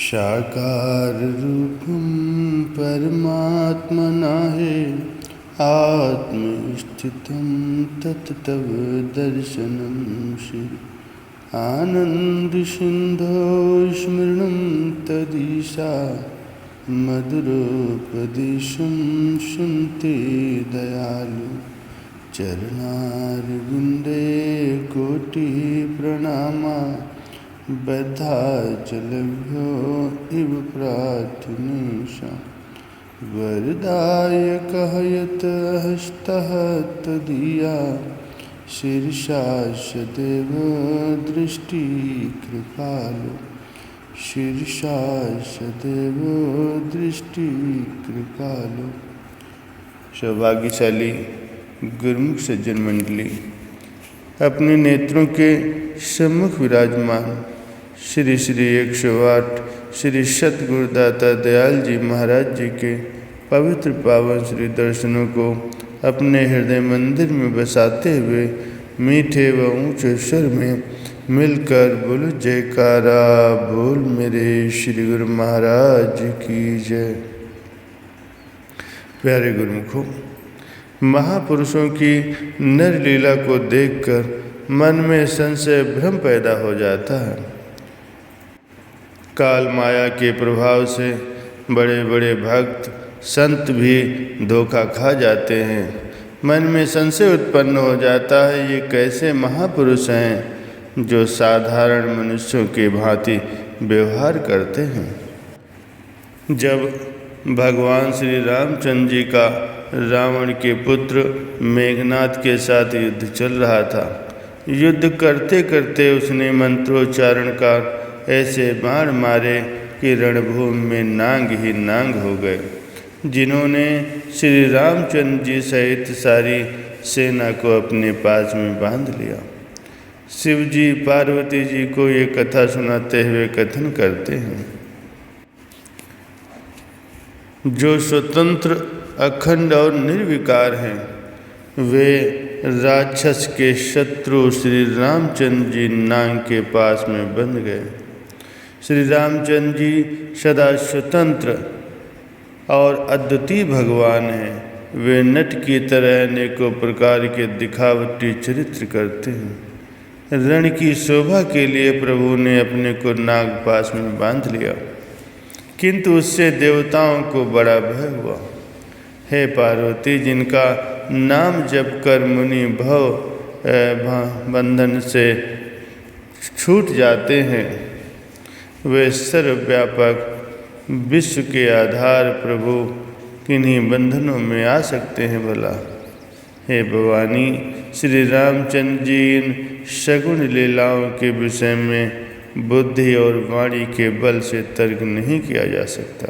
साकार रूपं परमात्मना हे आत्मस्थितं तत् तव दर्शनं श्री आनन्दसिन्धो स्मरणं तदीशा मधुरोपदेशं शृणुते दयालु चरणारविन्दे कोटिप्रणामा बद्धाचलभ्यो इव प्रार्थनीशा वरदायकः यत् हस्तः तदीया शीर्षा सदैव दृष्टिकृपालु शीर्षा सदैव दृष्टिकृपालु। सौभाग्यशाली गुरुमुख सज्जन मंडली, अपने नेत्रों के सम्मुख विराजमान श्री श्री 108 श्री सतगुरुदाता दयाल जी महाराज जी के पवित्र पावन श्री दर्शनों को अपने हृदय मंदिर में बसाते हुए मीठे व ऊंचे स्वर में मिलकर बोलो जयकारा बोल मेरे श्री गुरु महाराज की जय। प्यारे गुरुमुखों, महापुरुषों की नर लीला को देखकर मन में संशय भ्रम पैदा हो जाता है। काल माया के प्रभाव से बड़े बड़े भक्त संत भी धोखा खा जाते हैं। मन में संशय उत्पन्न हो जाता है, ये कैसे महापुरुष हैं जो साधारण मनुष्यों के भांति व्यवहार करते हैं। जब भगवान श्री रामचंद्र जी का रावण के पुत्र मेघनाद के साथ युद्ध चल रहा था, युद्ध करते करते उसने मंत्रोच्चारण का ऐसे बाण मारे कि रणभूमि में नांग ही नांग हो गए, जिन्होंने श्री रामचंद्र जी सहित सारी सेना को अपने पास में बांध लिया। शिव जी पार्वती जी को ये कथा सुनाते हुए कथन करते हैं, जो स्वतंत्र अखंड और निर्विकार हैं वे राक्षस के शत्रु श्री रामचंद्र जी नांग के पास में बंध गए। श्री रामचंद्र जी सदा स्वतंत्र और अद्वितीय भगवान हैं। वे नट की तरह अनेकों प्रकार के दिखावटी चरित्र करते हैं। रण की शोभा के लिए प्रभु ने अपने को नाग पास में बांध लिया, किंतु उससे देवताओं को बड़ा भय हुआ। हे पार्वती, जिनका नाम जप कर मुनि भव बंधन से छूट जाते हैं, वे सर्वव्यापक विश्व के आधार प्रभु किन्हीं बंधनों में आ सकते हैं भला। हे भवानी, श्री रामचंद्र जी इन सगुण लीलाओं के विषय में बुद्धि और वाणी के बल से तर्क नहीं किया जा सकता।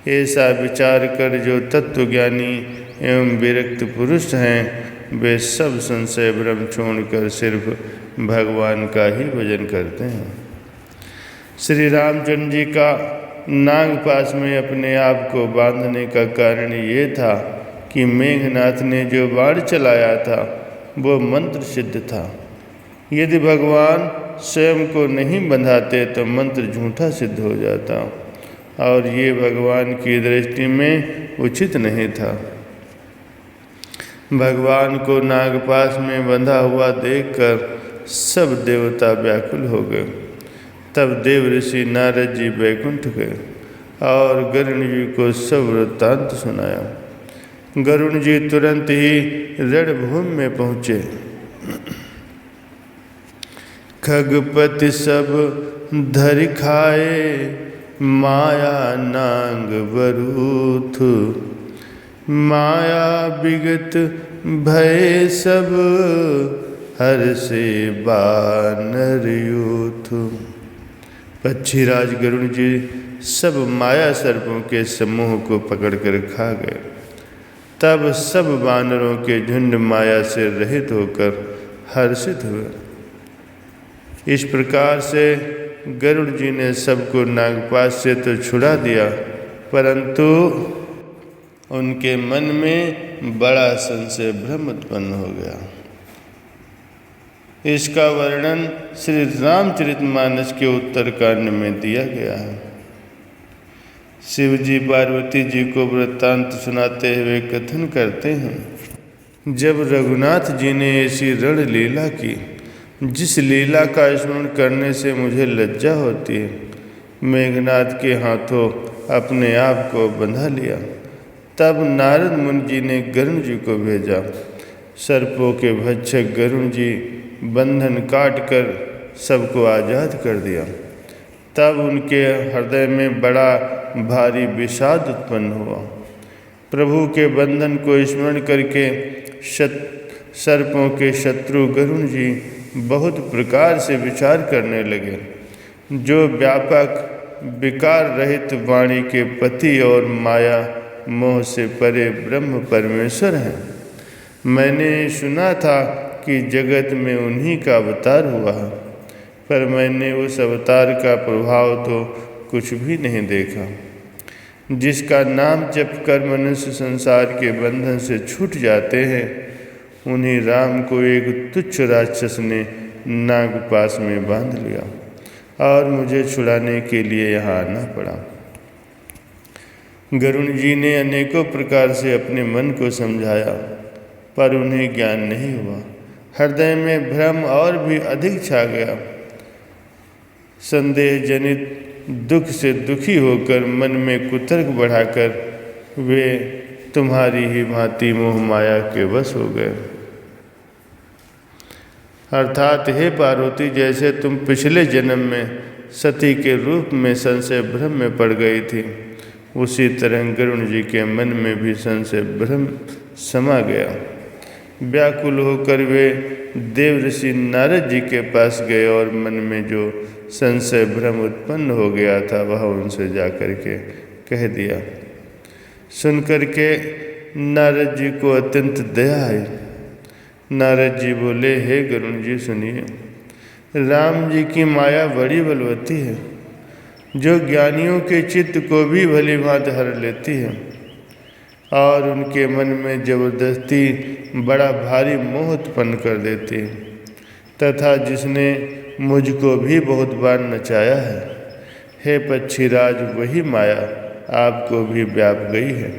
ऐसा विचार कर जो तत्वज्ञानी एवं विरक्त पुरुष हैं, वे सब संशय भ्रम छोड़कर सिर्फ भगवान का ही भजन करते हैं। श्री रामचंद्र जी का नागपाश में अपने आप को बांधने का कारण ये था कि मेघनाथ ने जो बाण चलाया था वो मंत्र सिद्ध था। यदि भगवान स्वयं को नहीं बंधाते तो मंत्र झूठा सिद्ध हो जाता और ये भगवान की दृष्टि में उचित नहीं था। भगवान को नागपाश में बंधा हुआ देखकर सब देवता व्याकुल हो गए। तब देव ऋषि नारद जी वैकुंठ गए और गरुण जी को सब वृत्तांत सुनाया। गरुण जी तुरंत ही रणभूमि में पहुँचे। खगपति सब धरि खाए, माया नांग बरूथ, माया विगत भय सब, हर से बानर यूथ। पक्षीराज गरुण जी सब माया सर्पों के समूह को पकड़कर खा गए। तब सब वानरों के झुंड माया से रहित होकर हर्षित हुए। इस प्रकार से गरुड़ जी ने सबको नागपाश से तो छुड़ा दिया, परंतु उनके मन में बड़ा संशय भ्रम उत्पन्न हो गया। इसका वर्णन श्री रामचरितमानस के उत्तरकांड में दिया गया है। शिव जी पार्वती जी को वृत्तांत सुनाते हुए कथन करते हैं, जब रघुनाथ जी ने ऐसी रण लीला की जिस लीला का स्मरण करने से मुझे लज्जा होती है, मेघनाथ के हाथों अपने आप को बंधा लिया, तब नारद मुनि जी ने गरुण जी को भेजा। सर्पों के भक्षक गरुण जी बंधन काट कर सबको आज़ाद कर दिया। तब उनके हृदय में बड़ा भारी विषाद उत्पन्न हुआ। प्रभु के बंधन को स्मरण करके सर्पों के शत्रु गरुण जी बहुत प्रकार से विचार करने लगे। जो व्यापक विकार रहित वाणी के पति और माया मोह से परे ब्रह्म परमेश्वर हैं। मैंने सुना था कि जगत में उन्हीं का अवतार हुआ है, पर मैंने उस अवतार का प्रभाव तो कुछ भी नहीं देखा। जिसका नाम जप कर मनुष्य संसार के बंधन से छूट जाते हैं, उन्हीं राम को एक तुच्छ राक्षस ने नागपाश में बांध लिया और मुझे छुड़ाने के लिए यहाँ आना पड़ा। गरुण जी ने अनेकों प्रकार से अपने मन को समझाया, पर उन्हें ज्ञान नहीं हुआ। हृदय में भ्रम और भी अधिक छा गया। संदेह जनित दुख से दुखी होकर मन में कुतर्क बढ़ाकर वे तुम्हारी ही भांति मोह माया के वश हो गए। अर्थात हे पार्वती, जैसे तुम पिछले जन्म में सती के रूप में संशय भ्रम में पड़ गई थी, उसी तरह गरुण जी के मन में भी संशय भ्रम समा गया। व्याकुल होकर वे देव ऋषि नारद जी के पास गए और मन में जो संशय भ्रम उत्पन्न हो गया था वह उनसे जाकर के कह दिया। सुनकर के नारद जी को अत्यंत दया आई। नारद जी बोले, हे गरुण जी सुनिए, राम जी की माया बड़ी बलवती है, जो ज्ञानियों के चित्त को भी भली भांति हर लेती है और उनके मन में जबरदस्ती बड़ा भारी मोह उत्पन्न कर देती है, तथा जिसने मुझको भी बहुत बार नचाया है। हे पक्षीराज, वही माया आपको भी व्याप गई है।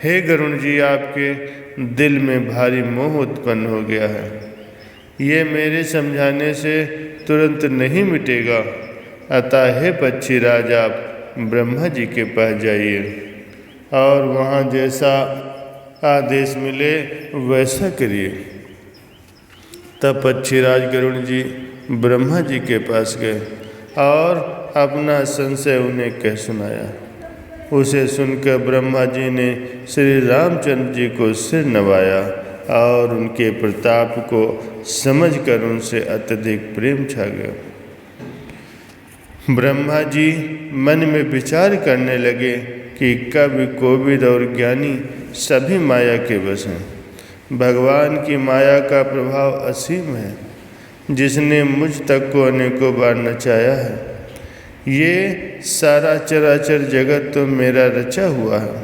हे गरुण जी, आपके दिल में भारी मोह उत्पन्न हो गया है। ये मेरे समझाने से तुरंत नहीं मिटेगा। अतः हे पक्षीराज, आप ब्रह्मा जी के पास जाइए और वहाँ जैसा आदेश मिले वैसा करिए। तब पक्षीराज गरुण जी ब्रह्मा जी के पास गए और अपना संशय उन्हें कह सुनाया। उसे सुनकर ब्रह्मा जी ने श्री रामचंद्र जी को सिर नवाया और उनके प्रताप को समझकर उनसे अत्यधिक प्रेम छा गया। ब्रह्मा जी मन में विचार करने लगे कि कवि, कोविद और ज्ञानी सभी माया के वश हैं। भगवान की माया का प्रभाव असीम है, जिसने मुझ तक को अनेकों बार नचाया है। ये सारा चराचर जगत तो मेरा रचा हुआ है।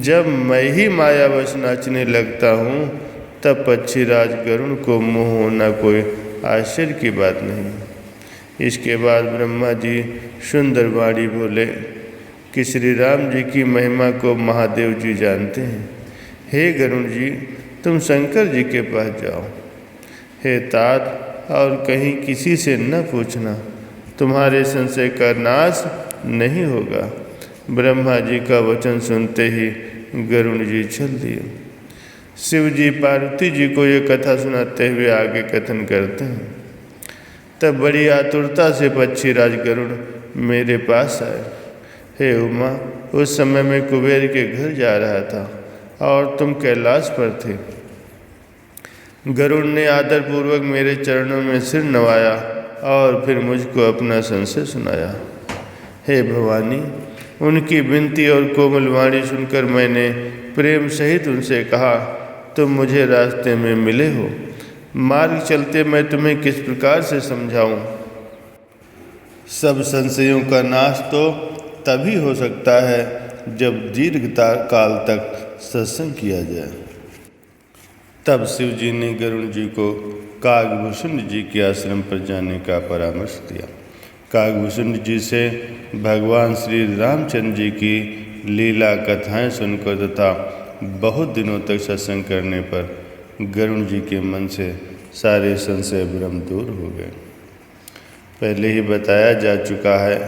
जब मैं ही मायावश नाचने लगता हूँ, तब पक्षीराज गरुण को मोह होना कोई आश्चर्य की बात नहीं। इसके बाद ब्रह्मा जी सुंदर वाणी बोले कि श्री राम जी की महिमा को महादेव जी जानते हैं। हे गरुण जी, तुम शंकर जी के पास जाओ। हे तात, और कहीं किसी से न पूछना, तुम्हारे संशय का नाश नहीं होगा। ब्रह्मा जी का वचन सुनते ही गरुण जी चल दिए। शिव जी पार्वती जी को ये कथा सुनाते हुए आगे कथन करते हैं। तब बड़ी आतुरता से पक्षीराज गरुड़ मेरे पास आए। हे उमा, उस समय मैं कुबेर के घर जा रहा था और तुम कैलाश पर थे। गरुड़ ने आदरपूर्वक मेरे चरणों में सिर नवाया और फिर मुझको अपना संशय सुनाया। हे भवानी, उनकी विनती और कोमल वाणी सुनकर मैंने प्रेम सहित उनसे कहा, तुम मुझे रास्ते में मिले हो, मार्ग चलते मैं तुम्हें किस प्रकार से समझाऊं। सब संशयों का नाश तो तभी हो सकता है जब दीर्घ काल तक सत्संग किया जाए। तब शिव जी ने गरुड़ जी को कागभूषुंड जी के आश्रम पर जाने का परामर्श दिया। कागभूषुंड जी से भगवान श्री रामचंद्र जी की लीला कथाएं सुनकर तथा बहुत दिनों तक सत्संग करने पर गरुड़ जी के मन से सारे संशय भ्रम दूर हो गए। पहले ही बताया जा चुका है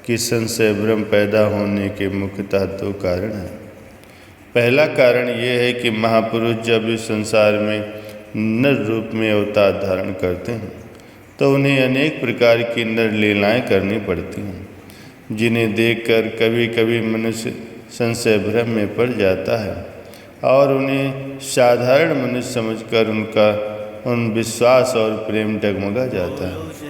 कि संशय भ्रम पैदा होने के मुख्यतः दो कारण हैं। पहला कारण ये है कि महापुरुष जब इस संसार में नर रूप में अवतार धारण करते हैं तो उन्हें अनेक प्रकार की नर लीलाएँ करनी पड़ती हैं, जिन्हें देखकर कभी कभी मनुष्य संशय भ्रम में पड़ जाता है और उन्हें साधारण मनुष्य समझकर उनका विश्वास और प्रेम डगमगा जाता है।